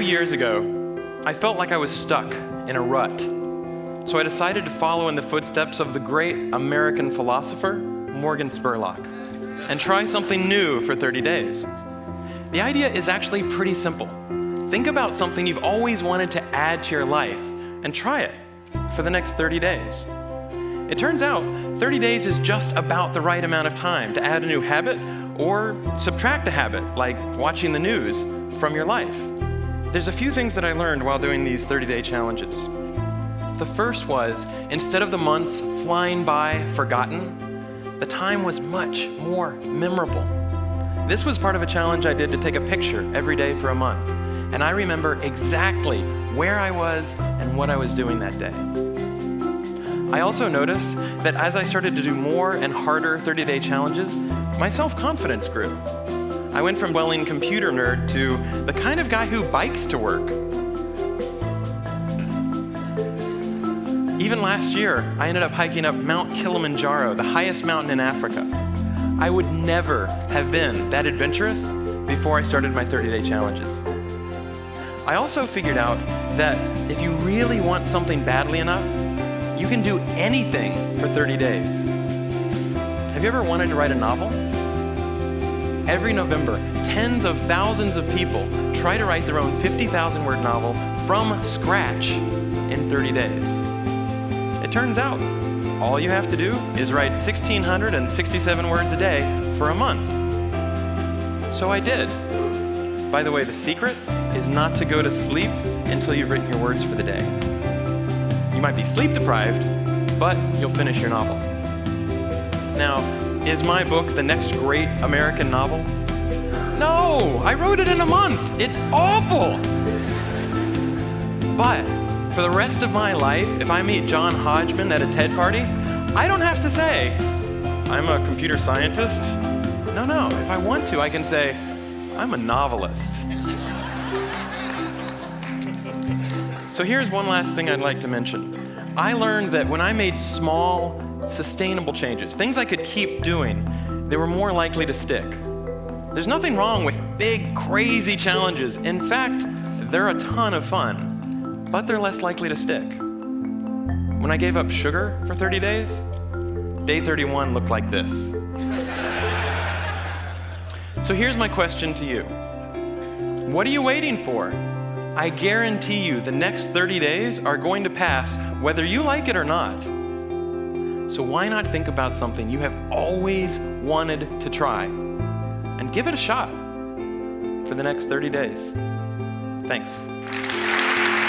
years ago, I felt like I was stuck in a rut. So I decided to follow in the footsteps of the great American philosopher, Morgan Spurlock, and try something new for 30 days. The idea is actually pretty simple. Think about something you've always wanted to add to your life and try it for the next 30 days. It turns out 30 days is just about the right amount of time to add a new habit or subtract a habit, like watching the news, from your life. There's a few things that I learned while doing these 30-day challenges. The first was, instead of the months flying by forgotten, the time was much more memorable. This was part of a challenge I did to take a picture every day for a month, and I remember exactly where I was and what I was doing that day. I also noticed that as I started to do more and harder 30-day challenges, my self-confidence grew. I went from budding computer nerd to the kind of guy who bikes to work. Even last year, I ended up hiking up Mount Kilimanjaro, the highest mountain in Africa. I would never have been that adventurous before I started my 30-day challenges. I also figured out that if you really want something badly enough, you can do anything for 30 days. Have you ever wanted to write a novel? Every November, tens of thousands of people try to write their own 50,000-word novel from scratch in 30 days. It turns out, all you have to do is write 1,667 words a day for a month. So I did. By the way, the secret is not to go to sleep until you've written your words for the day. You might be sleep deprived, but you'll finish your novel. Now, is my book the next great American novel? No, I wrote it in a month. It's awful. But for the rest of my life, if I meet John Hodgman at a TED party, I don't have to say, I'm a computer scientist. No, if I want to, I can say, I'm a novelist. So here's one last thing I'd like to mention. I learned that when I made small, sustainable changes, things I could keep doing, they were more likely to stick. There's nothing wrong with big, crazy challenges. In fact, they're a ton of fun, but they're less likely to stick. When I gave up sugar for 30 days, day 31 looked like this. So here's my question to you. What are you waiting for? I guarantee you the next 30 days are going to pass whether you like it or not. So why not think about something you have always wanted to try and give it a shot for the next 30 days? Thanks.